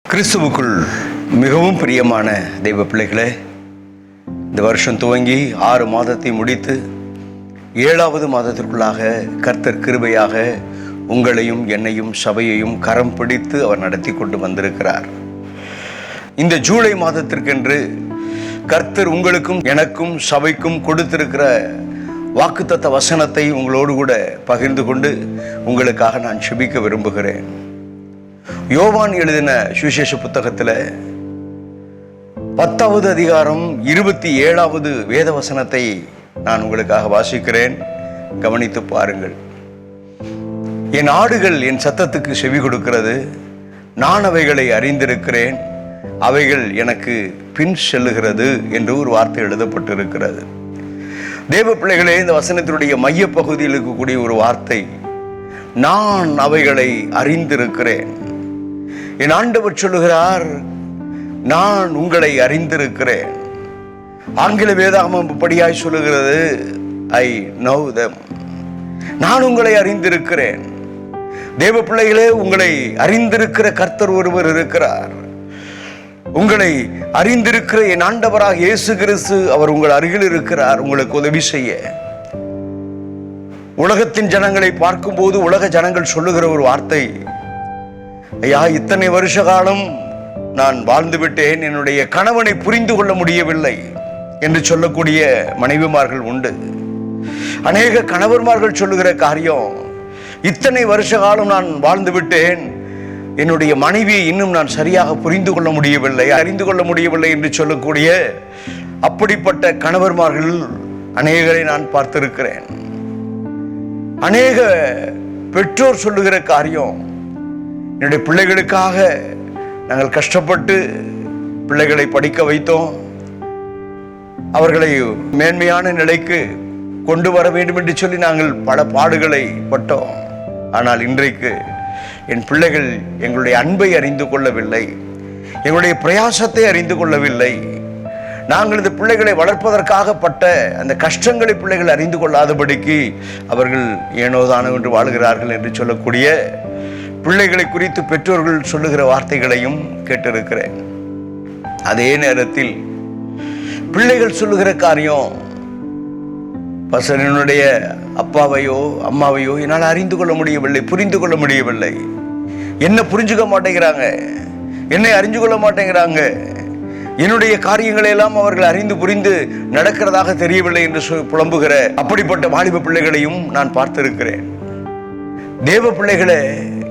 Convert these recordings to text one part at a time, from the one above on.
கிறிஸ்துவுக்குள் மிகவும் பிரியமான தெய்வ பிள்ளைகளே, இந்த வருஷம் துவங்கி 6 மாதத்தை முடித்து 7வது மாதத்திற்குள்ளாக கர்த்தர் கிருபையாக உங்களையும் என்னையும் சபையையும் கரம் பிடித்து அவர் நடத்தி கொண்டு வந்திருக்கிறார். இந்த ஜூலை மாதத்திற்கென்று கர்த்தர் உங்களுக்கும் எனக்கும் சபைக்கும் கொடுத்திருக்கிற வாக்குத்தத்த வசனத்தை உங்களோடு கூட பகிர்ந்து கொண்டு உங்களுக்காக நான் செபிக்க விரும்புகிறேன். யோவான் எழுதின சுவிசேஷ புத்தகத்தில் 10வது அதிகாரம் 27வது வேத வசனத்தை நான் உங்களுக்காக வாசிக்கிறேன். கவனித்து பாருங்கள். என் ஆடுகள் என் சத்தத்துக்கு செவி கொடுக்கிறது, நான் அவைகளை அறிந்திருக்கிறேன், அவைகள் எனக்கு பின் செல்லுகிறது என்று ஒரு வார்த்தை எழுதப்பட்டிருக்கிறது. தேவ பிள்ளைகளே, இந்த வசனத்தினுடைய மைய பகுதியில் இருக்கக்கூடிய ஒரு வார்த்தை, நான் அவைகளை அறிந்திருக்கிறேன். என் ஆண்டவர் சொல்லுகிறார், நான் உங்களை அறிந்திருக்கிறேன். ஆங்கில வேதாகமம் படியாய் சொல்லுகிறது, ஐ நோ them. நான் உங்களை அறிந்திருக்கிறேன். தேவ பிள்ளைகளே, உங்களை அறிந்திருக்கிற கர்த்தர் ஒருவர் இருக்கிறார். உங்களை அறிந்திருக்கிற என் ஆண்டவராக இயேசு கிறிஸ்து அவர் உங்கள் அருகில் இருக்கிறார், உங்களுக்கு உதவி செய்ய. உலகத்தின் ஜனங்களை பார்க்கும்போது உலக ஜனங்கள் சொல்லுகிற ஒரு வார்த்தை, ஐயா, இத்தனை வருஷ காலம் நான் வாழ்ந்து விட்டேன், என்னுடைய கணவனை புரிந்து கொள்ள முடியவில்லை என்று சொல்லக்கூடிய மனைவிமார்கள் உண்டு. அநேக கணவன்மார்கள் சொல்லுகிற காரியம், இத்தனை வருஷ காலம் நான் வாழ்ந்து விட்டேன், என்னுடைய மனைவியை இன்னும் நான் சரியாக புரிந்து கொள்ள முடியவில்லை, அறிந்து கொள்ள முடியவில்லை என்று சொல்லக்கூடிய அப்படிப்பட்ட கணவன்மார்கள் அநேகரை நான் பார்த்திருக்கிறேன். அநேக பெற்றோர் சொல்லுகிற காரியம், என்னுடைய பிள்ளைகளுக்காக நாங்கள் கஷ்டப்பட்டு பிள்ளைகளை படிக்க வைத்தோம், அவர்களை மேன்மையான நிலைக்கு கொண்டு வர வேண்டும் என்று சொல்லி நாங்கள் பல பாடுகளை பட்டோம். ஆனால் இன்றைக்கு என் பிள்ளைகள் எங்களுடைய அன்பை அறிந்து கொள்ளவில்லை, எங்களுடைய பிரயாசத்தை அறிந்து கொள்ளவில்லை. நாங்கள் இந்த பிள்ளைகளை வளர்ப்பதற்காக பட்ட அந்த கஷ்டங்களை பிள்ளைகள் அறிந்து கொள்ளாதபடிக்கு அவர்கள் ஏனோதானோ என்று வாழுகிறார்கள் என்று சொல்லக்கூடிய பிள்ளைகளை குறித்து பெற்றோர்கள் சொல்லுகிற வார்த்தைகளையும் கேட்டிருக்கிறேன். அதே நேரத்தில் பிள்ளைகள் சொல்லுகிற காரியம், பசனுடைய அப்பாவையோ அம்மாவையோ என்னால் அறிந்து கொள்ள முடியவில்லை, புரிந்து கொள்ள முடியவில்லை, என்ன புரிஞ்சுக்க மாட்டேங்கிறாங்க, என்னை அறிந்து கொள்ள மாட்டேங்கிறாங்க, என்னுடைய காரியங்களை எல்லாம் அவர்கள் அறிந்து புரிந்து நடக்கிறதாக தெரியவில்லை என்று புலம்புகிற அப்படிப்பட்ட வாலிப பிள்ளைகளையும் நான் பார்த்திருக்கிறேன். தேவ பிள்ளைகளே,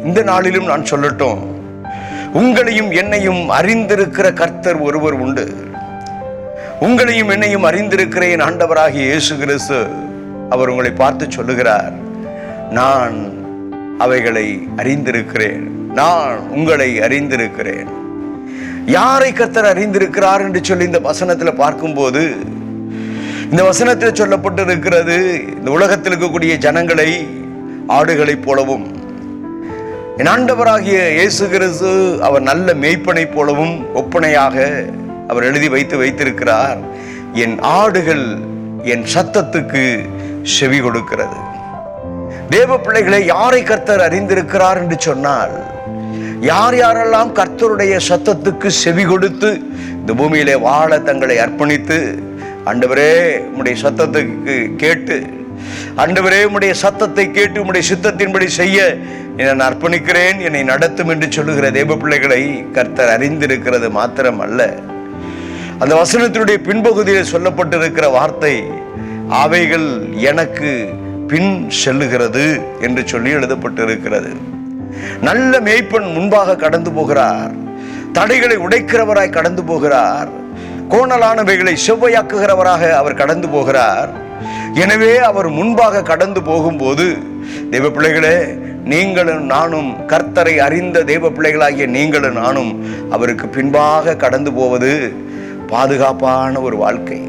இந்த நாளிலும் நான் சொல்லட்டும், உங்களையும் என்னையும் அறிந்திருக்கிற கர்த்தர் ஒருவர் உண்டு. உங்களையும் என்னையும் அறிந்திருக்கிற என் ஆண்டவராகிய இயேசு கிறிஸ்து அவர் உங்களை பார்த்து சொல்லுகிறார், நான் அவைகளை அறிந்திருக்கிறேன், நான் உங்களை அறிந்திருக்கிறேன். யாரை கர்த்தர் அறிந்திருக்கிறார் என்று சொல்லி இந்த வசனத்தில் பார்க்கும்போது, இந்த வசனத்தில் சொல்லப்பட்டிருக்கிறது, இந்த உலகத்தில் இருக்கக்கூடிய ஜனங்களை ஆடுகளைப் போலவும், என் ஆண்டவராகிய இயேசு கிறிஸ்து அவர் நல்ல மேய்ப்பனை போலவும் ஒப்பனையாக அவர் எழுதி வைத்திருக்கிறார். என் ஆடுகள் என் சத்தத்துக்கு செவி கொடுக்கிறது. தேவ பிள்ளைகளை, யாரை கர்த்தர் அறிந்திருக்கிறார் என்று சொன்னால், யார் யாரெல்லாம் கர்த்தருடைய சத்தத்துக்கு செவி கொடுத்து இந்த பூமியிலே வாழ தங்களை அர்ப்பணித்து, ஆண்டவரே உம்முடைய சத்தத்துக்கு கேட்டு, ஆண்டவரே உம்முடைய சத்தத்தை கேட்டு உம்முடைய சித்தத்தின்படி செய்ய நான் அர்ப்பணிக்கிறேன், என்னை நடத்தும் என்று சொல்லுகிற தேவ பிள்ளைகளை கர்த்தர் அறிந்திருக்கிறது மாத்திரம் அல்ல, அந்த வசனத்தினுடைய பின்பகுதியில் சொல்லப்பட்டிருக்கிற வார்த்தை, அவைகள் எனக்கு பின் செல்லுகிறது என்று சொல்லி எழுதப்பட்டிருக்கிறது. நல்ல மேய்ப்பன் முன்பாக கடந்து போகிறார், தடைகளை உடைக்கிறவராய் கடந்து போகிறார், கோணலானவைகளை செவ்வையாக்குகிறவராக அவர் கடந்து போகிறார். எனவே அவர் முன்பாக கடந்து போகும்போது, தேவ பிள்ளைகளே, நீங்களும் நானும் கர்த்தரை அறிந்த தேவ பிள்ளைகளாகிய நீங்களும் நானும் அவருக்கு பின்பாக கடந்து போவது பாதுகாப்பான ஒரு வாழ்க்கை.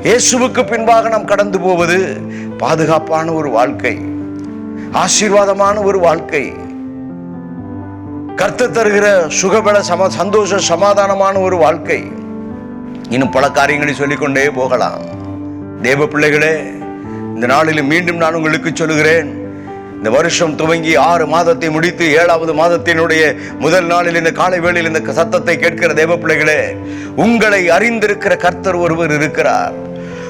இயேசுவுக்கு பின்பாக நாம் கடந்து போவது பாதுகாப்பான ஒரு வாழ்க்கை, ஆசீர்வாதமான ஒரு வாழ்க்கை. கர்த்தர் தருகிற சுகபல சந்தோஷ சமாதானமான ஒரு வாழ்க்கை. இன்னும் பல காரியங்களை சொல்லிக்கொண்டே போகலாம். தேவ பிள்ளைகளே, இந்த நாளில் மீண்டும் நான் உங்களுக்கு சொல்லுகிறேன், இந்த வருஷம் துவங்கி 6 மாதத்தை முடித்து 7வது மாதத்தினுடைய முதல் நாளில் இந்த காலை வேளையில் இந்த சத்தத்தை கேட்கிற தேவ பிள்ளைகளே, உங்களை அறிந்திருக்கிற கர்த்தர் ஒருவர் இருக்கிறார்.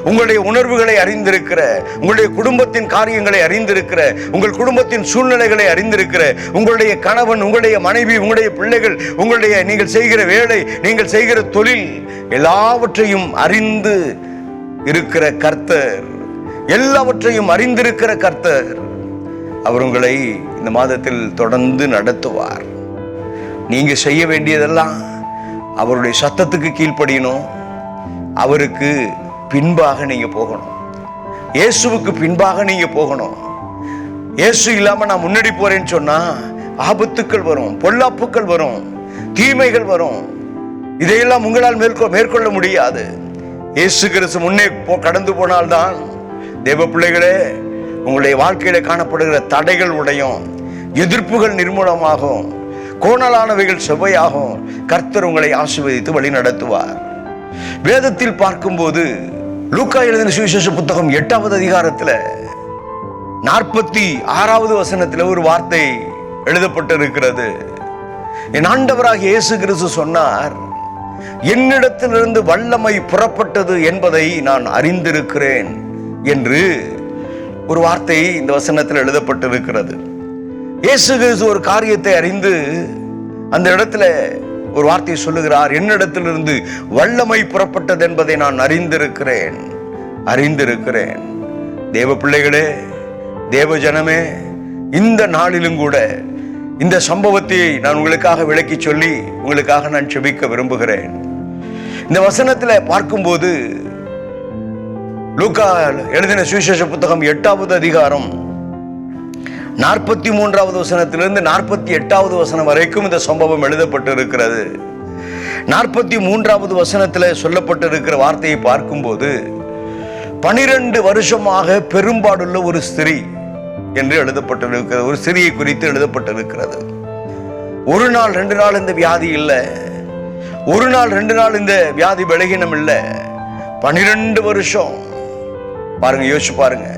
உங்களுடைய உணர்வுகளை அறிந்திருக்கிற, உங்களுடைய குடும்பத்தின் காரியங்களை அறிந்திருக்கிற, உங்கள் குடும்பத்தின் சூழ்நிலைகளை அறிந்திருக்கிற, உங்களுடைய கணவன், உங்களுடைய மனைவி, உங்களுடைய பிள்ளைகள், உங்களுடைய நீங்கள் செய்கிற வேலை, நீங்கள் செய்கிற தொழில் எல்லாவற்றையும் அறிந்து இருக்கிற கர்த்தர், எல்லாவற்றையும் அறிந்திருக்கிற கர்த்தர் அவர் உங்களை இந்த மாதத்தில் தொடர்ந்து நடத்துவார். நீங்க செய்ய வேண்டியதெல்லாம் அவருடைய சத்தத்துக்கு கீழ்ப்படியணும். அவருக்கு பின்பாக நீங்க போகணும். இயேசுவுக்கு பின்பாக நீங்க போகணும். இயேசு இல்லாம நான் முன்னாடி போறேன்னு சொன்னா ஆபத்துக்கள் வரும், பொல்லாப்புக்கள் வரும், தீமைகள் வரும். இதையெல்லாம் உங்களால் மேற்கொள்ள முடியாது. இயேசு கிறிஸ்து முன்னே கடந்து போனால்தான் தேவ பிள்ளைகளே, உங்களுடைய வாழ்க்கையில காணப்படுகிற தடைகள் உடையும், எதிர்ப்புகள் நிர்மூலமாகும், கோணலானவைகள் செவ்வையாகும். கர்த்தர் உங்களை ஆசீர்வதித்து வழி நடத்துவார். வேதத்தில் பார்க்கும்போது லூக்கா எழுதின சுவிசேஷ புத்தகம் 8வது அதிகாரத்தில் 46வது வசனத்தில் ஒரு வார்த்தை எழுதப்பட்டிருக்கிறது. என் ஆண்டவராகிய இயேசு கிறிஸ்து சொன்னார், என்னிடத்திலிருந்து வல்லமை புறப்பட்டது என்பதை நான் அறிந்திருக்கிறேன் என்று ஒரு வார்த்தை இந்த வசனத்தில் எழுதப்பட்டிருக்கிறது. இயேசு கிறிஸ்து ஒரு காரியத்தை அறிந்து அந்த இடத்துல ஒரு வார்த்தையை சொல்லுகிறார், என்னிடத்திலிருந்து வல்லமை புறப்பட்டது என்பதை நான் அறிந்திருக்கிறேன். தேவ பிள்ளைகளே, தேவ ஜனமே, இந்த நாளிலும் கூட இந்த சம்பவத்தை நான் உங்களுக்காக விளக்கி சொல்லி உங்களுக்காக நான் ஜெபிக்க விரும்புகிறேன். இந்த வசனத்தில் பார்க்கும்போது லூக்கா எழுதின சுவிசேஷ புத்தகம் 8வது அதிகாரம் 43வது வசனத்திலிருந்து 48வது வசனம் வரைக்கும் இந்த சம்பவம் எழுதப்பட்டிருக்கிறது. 43வது வசனத்தில் சொல்லப்பட்டிருக்கிற வார்த்தையை பார்க்கும்போது 12 வருஷமாக பெரும்பாடுள்ள ஒரு ஸ்திரீ என்று எழுதப்பட்டிருக்கிறது. ஒரு ஸ்திரியை குறித்து எழுதப்பட்டிருக்கிறது. ஒரு நாள் 2 நாள் இந்த வியாதி இல்லை, ஒரு நாள் 2 நாள் இந்த வியாதி பலகீனம் இல்லை, 12 வருஷம். பாருங்க, யோசிச்சு பாருங்க,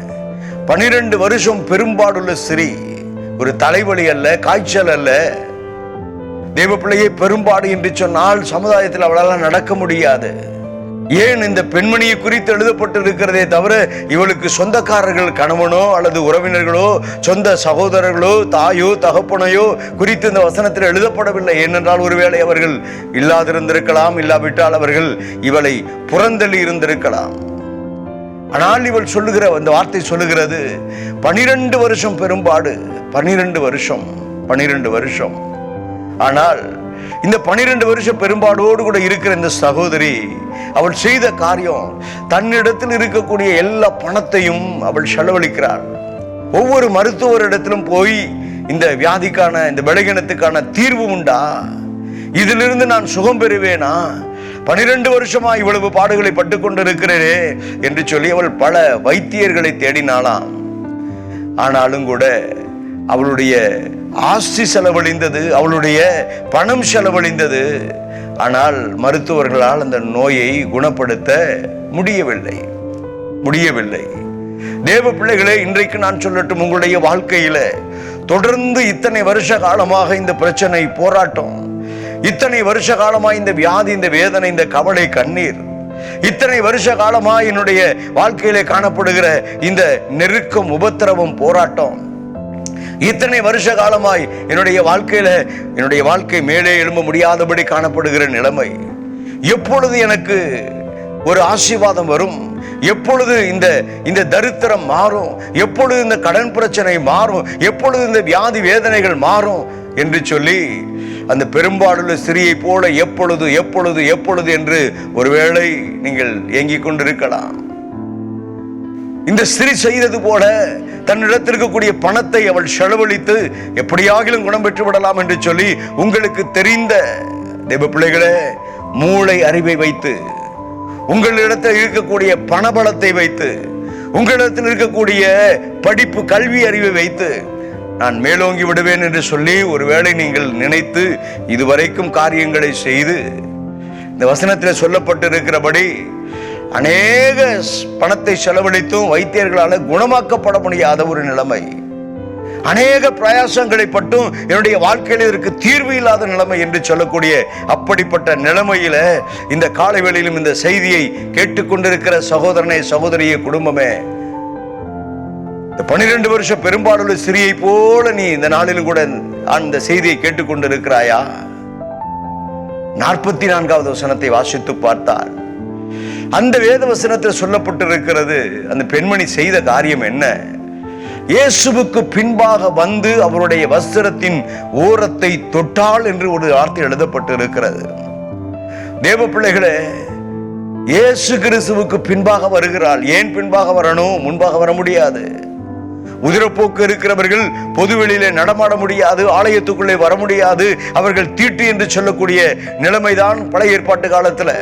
12 வருஷம் பெரும்பாடுள்ள ஸ்திரீ. ஒரு தலைவலி அல்ல, காய்ச்சல் அல்ல. தேவ பிள்ளையை பெரும்பாடு என்று சொன்னால் சமுதாயத்தில் அவளால் நடக்க முடியாது. ஏன் இந்த பெண்மணியை குறித்து எழுதப்பட்டு இருக்கிறதே தவிர இவளுக்கு சொந்தக்காரர்கள், கணவனோ அல்லது உறவினர்களோ, சொந்த சகோதரர்களோ, தாயோ தகப்பனையோ குறித்து இந்த வசனத்தில் எழுதப்படவில்லை. ஏனென்றால் ஒருவேளை அவர்கள் இல்லாதிருந்திருக்கலாம், இல்லாவிட்டால் அவர்கள் இவளை புறந்தள்ளி இருந்திருக்கலாம். ஆனால் இவள் சொல்லுகிற அந்த வார்த்தை சொல்லுகிறது 12 வருஷம் பெரும்பாடு. 12 வருஷம். ஆனால் இந்த 12 வருஷம் பெரும்பாடோடு கூட இருக்கிற இந்த சகோதரி, அவள் செய்த காரியம், தன்னிடத்தில் இருக்கக்கூடிய எல்லா பணத்தையும் அவள் செலவழிக்கிறாள். ஒவ்வொரு மருத்துவரிடத்திலும் போய் இந்த வியாதிக்கான, இந்த பலகீனத்துக்கான தீர்வு உண்டா, இதிலிருந்து நான் சுகம் பெறுவேனா, 12 வருஷமா இவ்வளவு பாடுகளை பட்டுக் கொண்டிருக்கிறேனே என்று சொல்லி அவள் பல வைத்தியர்களை தேடினாளாம். ஆனாலும் கூட அவளுடைய ஆஸ்தி செலவழிந்தது, அவளுடைய பணம் செலவழிந்தது. ஆனால் மருத்துவர்களால் அந்த நோயை குணப்படுத்த முடியவில்லை. தேவ பிள்ளைகளே, இன்றைக்கு நான் சொல்லட்டும், உங்களுடைய வாழ்க்கையில தொடர்ந்து இத்தனை வருஷ காலமாக இந்த பிரச்சனை, போராட்டம், இத்தனை வருஷ காலமா இந்த வியாதி, இந்த வேதனை, இந்த கவலை, கண்ணீர், இத்தனை வருஷ காலமா என்னுடைய வாழ்க்கையிலே காணப்படுகிற இந்த நெருக்கம், உபத்திரவம், போராட்டம், இத்தனை வருஷ காலமாய் என்னுடைய வாழ்க்கை மேலே எழும்ப முடியாதபடி காணப்படுகிற நிலைமை, எப்பொழுது எனக்கு ஒரு ஆசீர்வாதம் வரும், எப்பொழுது இந்த தரித்திரம் மாறும், எப்பொழுது இந்த கடன் பிரச்சனை மாறும், எப்பொழுது இந்த வியாதி வேதனைகள் மாறும் என்று சொல்லி அந்த பெரும்பாலுள்ள ஸ்திரியை போல எப்பொழுது என்று ஒருவேளை நீங்கள் ஏங்கிக் கொண்டிருக்கலாம். இந்த ஸ்திரீ செய்தது போல தன்னிடத்தில் இருக்கக்கூடிய பணத்தை அவள் செலவழித்து எப்படியாகிலும் குணம் பெற்று விடலாம் என்று சொல்லி உங்களுக்கு தெரிந்த தேவ பிள்ளைகளே, மூளை அறிவை வைத்து, உங்களிடத்தில் இருக்கக்கூடிய பணபலத்தை வைத்து, உங்களிடத்தில் இருக்கக்கூடிய படிப்பு, கல்வி அறிவை வைத்து நான் மேலோங்கி விடுவேன் என்று சொல்லி ஒருவேளை நீங்கள் நினைத்து இதுவரைக்கும் காரியங்களை செய்து இந்த வசனத்தில் சொல்லப்பட்டிருக்கிறபடி அநேக பணத்தை செலவழித்தும் வைத்தியர்களால் குணமாக்கப்பட முடியாத ஒரு நிலைமை, அநேக பிரயாசங்களை பட்டும் என்னுடைய வாழ்க்கையில் இதற்கு தீர்வு இல்லாத நிலைமை என்று சொல்லக்கூடிய அப்படிப்பட்ட நிலைமையில இந்த காலை வேளையிலும் இந்த செய்தியை கேட்டுக்கொண்டிருக்கிற சகோதரனே, சகோதரிய, குடும்பமே, 12 வருஷ பெரும்பாலுள்ள சிறியை போல நீ இந்த நாளிலும் கூட அந்த செய்தியை கேட்டுக்கொண்டிருக்கிறாயா? 44வது வசனத்தை வாசித்து பார்த்தால் அந்த வேத வசனத்தில் சொல்லப்பட்டிருக்கிறது. அந்த பெண்மணி செய்த காரியம் என்ன? இயேசுவுக்கு பின்பாக வந்து அவருடைய வஸ்திரத்தின் ஓரத்தை தொட்டாள் என்று ஒரு வார்த்தை எழுதப்பட்டு இருக்கிறது. தேவ பிள்ளைகளே, இயேசு கிறிஸ்துவுக்கு பின்பாக வருகிறாள். ஏன் பின்பாக வரணும்? முன்பாக வர முடியாது. உதிரப்போக்கு இருக்கிறவர்கள் பொதுவெளியிலே நடமாட முடியாது, ஆலயத்துக்குள்ளே வர முடியாது. அவர்கள் தீட்டு என்று சொல்லக்கூடிய நிலைமைதான் பழைய ஏற்பாட்டு காலத்துல.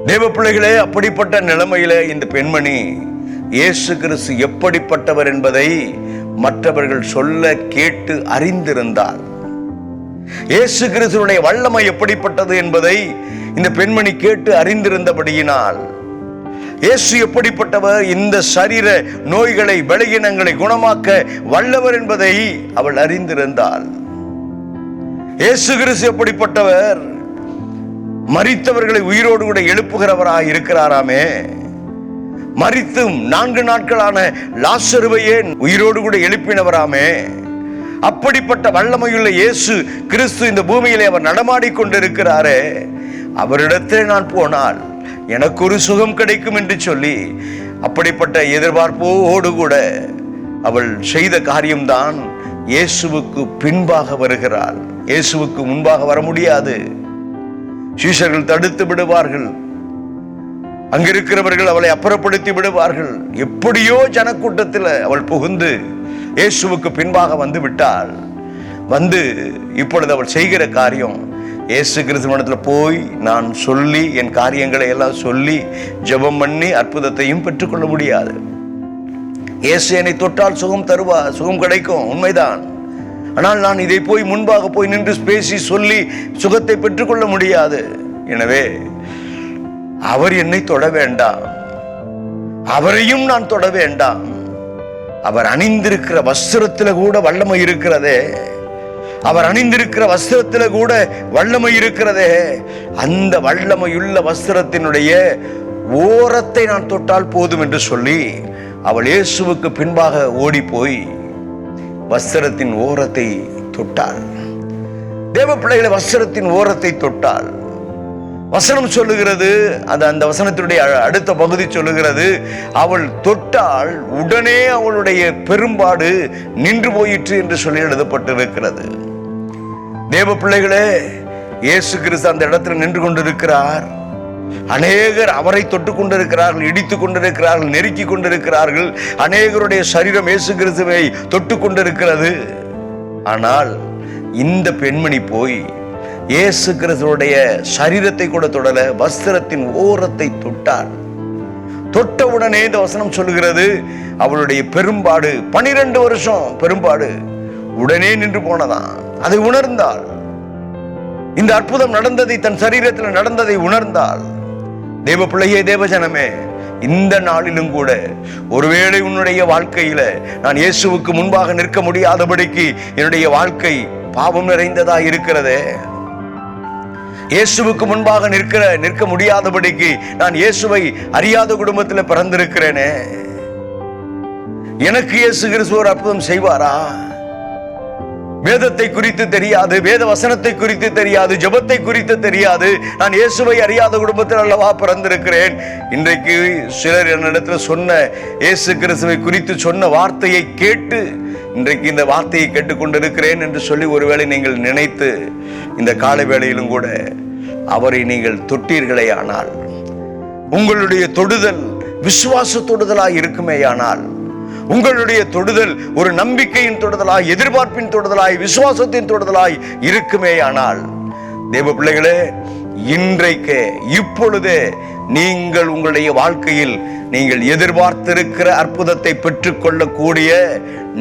தேவ பிள்ளைகளே, அப்படிப்பட்ட நிலைமையில இந்த பெண்மணி இயேசு கிறிஸ்து எப்படிப்பட்டவர் என்பதை மற்றவர்கள் சொல்ல கேட்டு அறிந்திருந்தார். இயேசு கிறிஸ்துவினுடைய வல்லமை எப்படிப்பட்டது என்பதை இந்த பெண்மணி கேட்டு அறிந்திருந்தபடியினால், இயேசு எப்படிப்பட்டவர், இந்த சரீர நோய்களை, பலகீனங்களை குணமாக்க வல்லவர் என்பதை அவள் அறிந்திருந்தாள். இயேசு கிறிஸ்து எப்படிப்பட்டவர், மரித்தவர்களை உயிரோடு கூட எழுப்புகிறவராய் இருக்கிறாராமே. மரித்தும் 4 நாட்களான லாசருவையே உயிரோடு கூட எழுப்பினவராமே. அப்படிப்பட்ட வல்லமையுள்ள இயேசு கிறிஸ்து இந்த பூமியிலே அவர் நடமாடிக் கொண்டிருக்கிறாரே, அவரிடத்தில் நான் போனால் எனக்கு ஒரு சுகம் கிடைக்கும் என்று சொல்லி அப்படிப்பட்ட எதிர்பார்ப்போடு கூட அவள் செய்த காரியம்தான் இயேசுவுக்கு பின்பாக வருகிறாள். இயேசுவுக்கு முன்பாக வர முடியாது. சீஷர்கள் தடுத்து விடுவார்கள். அங்கிருக்கிறவர்கள் அவளை அப்புறப்படுத்தி விடுவார்கள். எப்படியோ ஜனக்கூட்டத்தில் அவள் புகுந்து இயேசுவுக்கு பின்பாக வந்து விட்டாள். வந்து இப்பொழுது அவள் செய்கிற காரியம், இயேசு கிறிஸ்துவிடத்தில் போய் நான் சொல்லி என் காரியங்களை எல்லாம் சொல்லி ஜெபம் பண்ணி அற்புதத்தையும் பெற்றுக்கொள்ள முடியாது. இயேசு என்னை தொட்டால் சுகம் தருவார், சுகம் கிடைக்கும், உண்மைதான். ஆனால் நான் இதை போய் முன்பாக போய் நின்று பேசி சொல்லி சுகத்தை பெற்றுக்கொள்ள முடியாது. எனவே அவர் என்னை தொட வேண்டாம், அவரையும் நான் தொட வேண்டாம். அவர் அணிந்திருக்கிற வஸ்திரத்தில் கூட வல்லமை இருக்கிறதே, அவர் அணிந்திருக்கிற வஸ்திரத்தில் கூட வல்லமை இருக்கிறதே, அந்த வல்லமையுள்ள வஸ்திரத்தினுடைய ஓரத்தை நான் தொட்டால் போதும் என்று சொல்லி அவள் இயேசுவுக்கு பின்பாக ஓடி போய் வஸ்திரத்தின் ஓரத்தை தொட்டாள். தேவ பிள்ளைகளை, வஸ்திரத்தின் ஓரத்தை தொட்டாள். வசனம் சொல்லுகிறது, அந்த வசனத்தினுடைய அடுத்த பகுதி சொல்லுகிறது, அவள் தொட்டால் உடனே அவளுடைய பெரும்பாடு நின்று போயிற்று என்று சொல்லி எழுதப்பட்டிருக்கிறது. தேவ பிள்ளைகளே, இயேசு கிறிஸ்து அந்த இடத்துல நின்று கொண்டிருக்கிறார். அநேகர் அவரை தொட்டு கொண்டிருக்கிறார்கள், இடித்துக் கொண்டிருக்கிறார்கள், நெருக்கி கொண்டிருக்கிறார்கள். அநேகருடைய சரீரம் இயேசு கிறிஸ்துவை தொட்டு கொண்டிருக்கிறது. ஆனால் இந்த பெண்மணி போய் இயேசு கிறிஸ்துவுடைய சரீரத்தை கூட தொடல, வஸ்திரத்தின் ஓரத்தை தொட்டாள். தொட்ட உடனே இந்த வசனம் சொல்லுகிறது, அவளுடைய பெரும்பாடு, 12 வருஷம் பெரும்பாடு உடனே நின்று போனதான். அதை உணர்ந்தாள். இந்த அற்புதம் நடந்ததை, தன் சரீரத்தில் நடந்ததை உணர்ந்தாள். தேவ பிள்ளையே, தேவஜனமே, இந்த நாளிலும் கூட ஒருவேளை உன்னுடைய வாழ்க்கையில நான் இயேசுவுக்கு முன்பாக நிற்க முடியாதபடிக்கு என்னுடைய வாழ்க்கை பாவம் நிறைந்ததா இருக்கிறதே, இயேசுவுக்கு முன்பாக நிற்க முடியாதபடிக்கு நான் இயேசுவை அறியாத குடும்பத்தில் பிறந்திருக்கிறேனே, எனக்கு இயேசு கிறிஸ்து ஒரு அற்புதம் செய்வாரா? வேதத்தை குறித்து தெரியாது, வேத வசனத்தை குறித்து தெரியாது, ஜெபத்தை குறித்து தெரியாது. நான் இயேசுவை அறியாத குடும்பத்தில் அல்லவா பிறந்திருக்கிறேன். இன்றைக்கு சிலர் என்னிடத்தில் சொன்ன இயேசு கிறிஸ்துவை குறித்து சொன்ன வார்த்தையை கேட்டு இன்றைக்கு இந்த வார்த்தையை கேட்டுக்கொண்டிருக்கிறேன் என்று சொல்லி ஒருவேளை நீங்கள் நினைத்து இந்த காலை வேளையிலும் கூட அவரை நீங்கள் தொட்டீர்களே ஆனால், உங்களுடைய தொடுதல் விசுவாச தொடுதலாய் இருக்குமேயானால், உங்களுடைய தொடுதல் ஒரு நம்பிக்கையின் தொடுதலாய், எதிர்பார்ப்பின் தொடுதலாய், விசுவாசத்தின் தொடுதலாய் இருக்குமேயானால், தேவ பிள்ளைகளே, இன்றைக்கு இப்பொழுதே நீங்கள் உங்களுடைய வாழ்க்கையில் நீங்கள் எதிர்பார்த்திருக்கிற அற்புதத்தை பெற்றுக்கொள்ளக்கூடிய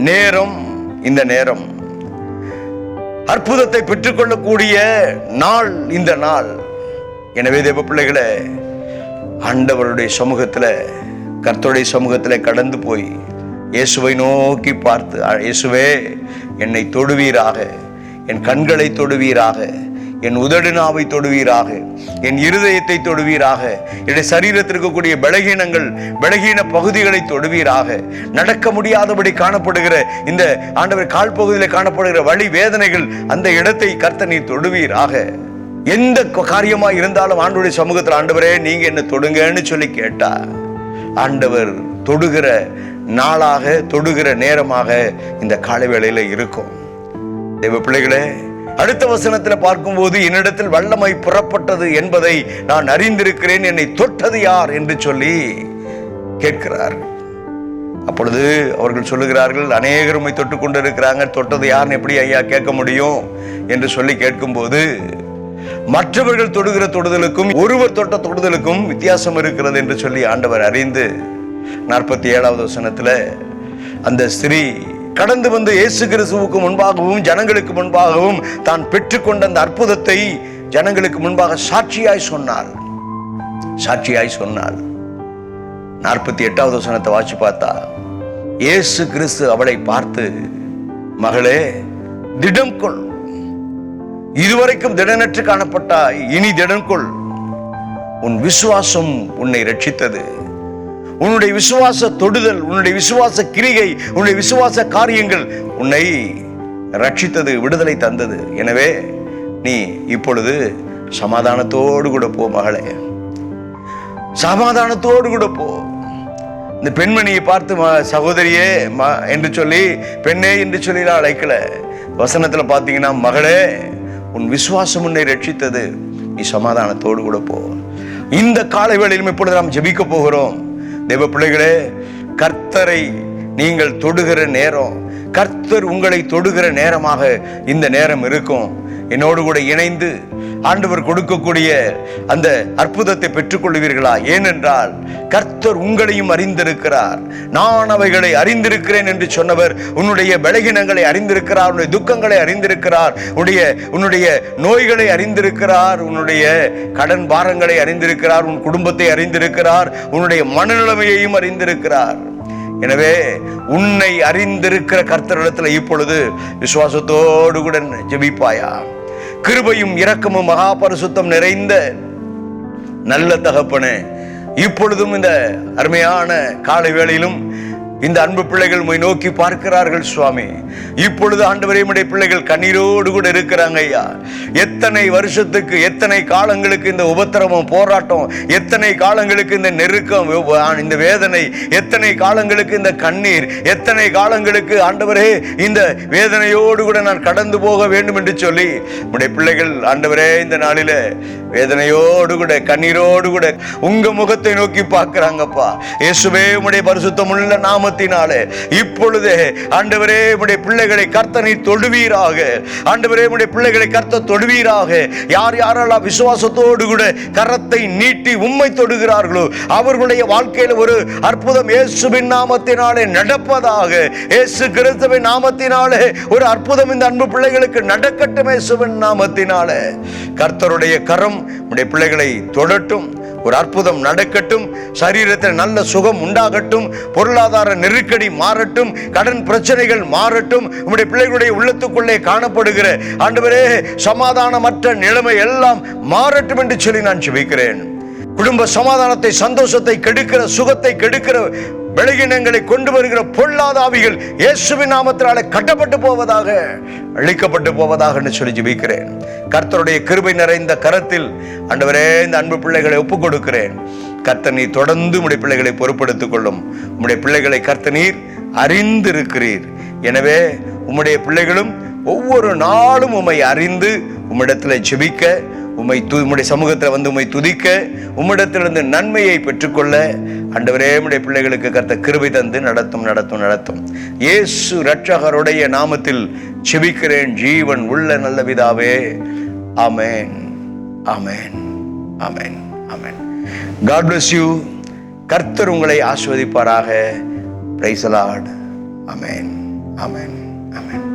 நேரம் இந்த நேரம். அற்புதத்தை பெற்றுக்கொள்ளக்கூடிய நாள் இந்த நாள். எனவே தேவ பிள்ளைகளே, ஆண்டவருடைய சமூகத்தில், கர்த்தருடைய சமூகத்தில் கடந்து போய் இயேசுவை நோக்கி பார்த்து, இயேசுவே என்னை தொடுவீராக, என் கண்களை தொடுவீராக, என் உதடுநாவை தொடுவீராக, என் இருதயத்தை தொடுவீராக, என்னுடைய சரீரத்தில் இருக்கக்கூடிய பலகீன பகுதிகளை தொடுவீராக, நடக்க முடியாதபடி காணப்படுகிற இந்த ஆண்டவர் கால் பகுதியில் காணப்படுகிற வலி வேதனைகள் அந்த இடத்தை கர்த்தர் நீர் தொடுவீராக. எந்த காரியமா இருந்தாலும் ஆண்டவருடைய சமூகத்தில் ஆண்டவரே நீங்க என்ன தொடுங்கன்னு சொல்லி கேட்டா ஆண்டவர் தொடுகிற நாளாக, தொடுகிற நேரமாக இந்த காலை வேளையில இருக்கும். தேவ பிள்ளைகளே, அடுத்த வசனத்தில் பார்க்கும்போது என்னிடத்தில் வல்லமை புறப்பட்டது என்பதை நான் அறிந்திருக்கிறேன், என்னை தொட்டது யார் என்று சொல்லி கேட்கிறார். அப்பொழுது அவர்கள் சொல்லுகிறார்கள், அநேகர் உம்மை தொட்டு கொண்டு இருக்கிறாங்க, தொட்டது யாருன்னு எப்படி ஐயா கேட்க முடியும் என்று சொல்லி கேட்கும்போது, மற்றவர்கள் தொடுகிற தொடுதலுக்கும் ஒருவர் தொட்ட தொடுதலுக்கும் வித்தியாசம் இருக்கிறது என்று சொல்லி ஆண்டவர் அறிந்து 47வது வசனத்துல அந்த ஸ்திரீ கடந்து வந்து இயேசு கிறிஸ்துவுக்கு முன்பாகவும் ஜனங்களுக்கு முன்பாகவும் தான் பெற்றுக்கொண்ட அந்த அற்புதத்தை ஜனங்களுக்கு முன்பாக சாட்சியாய் சொன்னாள். 48வது வசனத்தை வாசி பார்த்தா, இயேசு கிறிஸ்து அவளை பார்த்து, மகளே திடம் கொள், இதுவரைக்கும் திடனற்று காணப்பட்டாய், இனி திடம் கொள், உன் விசுவாசம் உன்னை ரட்சித்தது. உன்னுடைய விசுவாச தொடுதல், உன்னுடைய விசுவாச கிரிகை, உன்னுடைய விசுவாச காரியங்கள் உன்னை ரட்சித்தது, விடுதலை தந்தது. எனவே நீ இப்பொழுது சமாதானத்தோடு கூட போ மகளே, சமாதானத்தோடு கூட போ. இந்த பெண்மணியை பார்த்து சகோதரியே என்று சொல்லி, பெண்ணே என்று சொல்லி அழைக்கல. வசனத்துல பாத்தீங்கன்னா, மகளே உன் விசுவாசம் உன்னை ரட்சித்தது, நீ சமாதானத்தோடு கூட போ. இந்த காலை வேளையிலும் இப்பொழுது நாம் ஜெபிக்க போகிறோம். தேவ பிள்ளைகளே, கர்த்தரை நீங்கள் தொடுகிற நேரம், கர்த்தர் உங்களை தொடுகிற நேரமாக இந்த நேரம் இருக்கும். என்னோடு கூட இணைந்து ஆண்டவர் கொடுக்கக்கூடிய அந்த அற்புதத்தை பெற்றுக்கொள்வீர்களா? ஏனென்றால் கர்த்தர் உங்களையும் அறிந்திருக்கிறார். நான் அவைகளை அறிந்திருக்கிறேன் என்று சொன்னவர் உன்னுடைய பலகீனங்களை அறிந்திருக்கிறார், உன்னுடைய துக்கங்களை அறிந்திருக்கிறார், உன்னுடைய நோய்களை அறிந்திருக்கிறார், உன்னுடைய கடன் பாரங்களை அறிந்திருக்கிறார், உன் குடும்பத்தை அறிந்திருக்கிறார், உன்னுடைய மனநிலைமையையும் அறிந்திருக்கிறார். எனவே உன்னை அறிந்திருக்கிற கர்த்தரிடத்துல இப்பொழுது விசுவாசத்தோடு கூட ஜெபிப்பாயா? கிருபையும் இரக்கமும் மகா பரிசுத்தம் நிறைந்த நல்ல தகப்பனே, இப்பொழுதும் இந்த அருமையான காலை வேளையிலும் இந்த அன்பு பிள்ளைகள் உம்மை நோக்கி பார்க்கிறார்கள் சுவாமி. இப்பொழுது ஆண்டவரே, உம்முடைய பிள்ளைகள் கண்ணீரோடு கூட இருக்கிறாங்க ஐயா. எத்தனை வருஷத்துக்கு, எத்தனை காலங்களுக்கு இந்த உபத்திரவம், போராட்டம், எத்தனை காலங்களுக்கு இந்த நெருக்கம், இந்த வேதனை, எத்தனை காலங்களுக்கு இந்த கண்ணீர், எத்தனை காலங்களுக்கு ஆண்டவரே இந்த வேதனையோடு கூட நான் கடந்து போக வேண்டும் என்று சொல்லி உம்முடைய பிள்ளைகள் ஆண்டவரே இந்த நாளில வேதனையோடு கூட கண்ணீரோடு கூட உங்க முகத்தை நோக்கி பார்க்கிறாங்கப்பா. இயேசுவே, உம்முடைய பரிசுத்தம் உள்ள நாமத்தினாலே இப்பொழுதே ஆண்டவரே உம்முடைய பிள்ளைகளை கர்த்தர் நீர் தொடுவீராக. ஆண்டவரே, உம்முடைய பிள்ளைகளை கர்த்தர் தொடுவீராக. யார் யாரெல்லாம் விசுவாசத்தோடு கூட கரத்தை நீட்டி உம்மை தொடுகிறார்களோ அவர்களுடைய வாழ்க்கையில் ஒரு அற்புதம் இயேசுவின் நாமத்தினாலே நடப்பதாக. இயேசு கிறிஸ்துவின் நாமத்தினாலே ஒரு அற்புதம் இந்த அன்பு பிள்ளைகளுக்கு நடக்கட்டும். இயேசுவின் நாமத்தினாலே கர்த்தருடைய கரம் உம்முடைய பிள்ளைகளை தொடட்டும். ஒரு அற்புதம் நடக்கட்டும். சரீரத்தில் நல்ல சுகம் உண்டாகட்டும். பொருளாதார நெருக்கடி மாறட்டும். கடன் பிரச்சனைகள் மாறட்டும். உம்முடைய பிள்ளைகளுடைய உள்ளத்துக்குள்ளே காணப்படுகிற ஆண்டவரே சமாதானமற்ற நிலைமை எல்லாம் மாறட்டும் என்று சொல்லி நான் ஜெபிக்கிறேன். குடும்ப சமாதானத்தை, சந்தோஷத்தை கெடுக்கிற, சுகத்தை கெடுக்கிற, பலகீனங்களை கொண்டு வருகிற பொல்லாத ஆவிகள் இயேசுவின் நாமத்தினாலே கட்டப்பட்டு போவதாக, அழிக்கப்பட்டு போவதாக என்று சொல்லி ஜெபிக்கிறேன். கர்த்தருடைய கிருபை நிறைந்த கரத்தில் ஆண்டவரே இந்த அன்பு பிள்ளைகளை ஒப்புக் கொடுக்கிறேன். கர்த்தர் நீர் தொடர்ந்து உம்முடைய பிள்ளைகளை பொறுப்படுத்திக் கொள்ளும். உம்முடைய பிள்ளைகளை கர்த்தர் நீர் அறிந்திருக்கிறீர். எனவே உம்முடைய பிள்ளைகளும் ஒவ்வொரு நாளும் உம்மை அறிந்து உம்மிடத்தில் ஜெபிக்க, உம்முடைய சமூகத்தில் வந்து உம்மை துதிக்க, உம்மிடத்திலிருந்து நன்மையை பெற்றுக்கொள்ள ஆண்டவரே உம்முடைய பிள்ளைகளுக்கு கர்த்தர் கிருபை தந்து நடத்தும். இயேசு இரட்சகருடைய நாமத்தில் ஜெபிக்கிறேன் ஜீவன் உள்ள நல்ல பிதாவே, ஆமென், ஆமென், ஆமென், ஆமென். God bless you. கர்த்தர் உங்களை ஆசீர்வதிப்பாராக. Praise the Lord. Amen, amen, amen.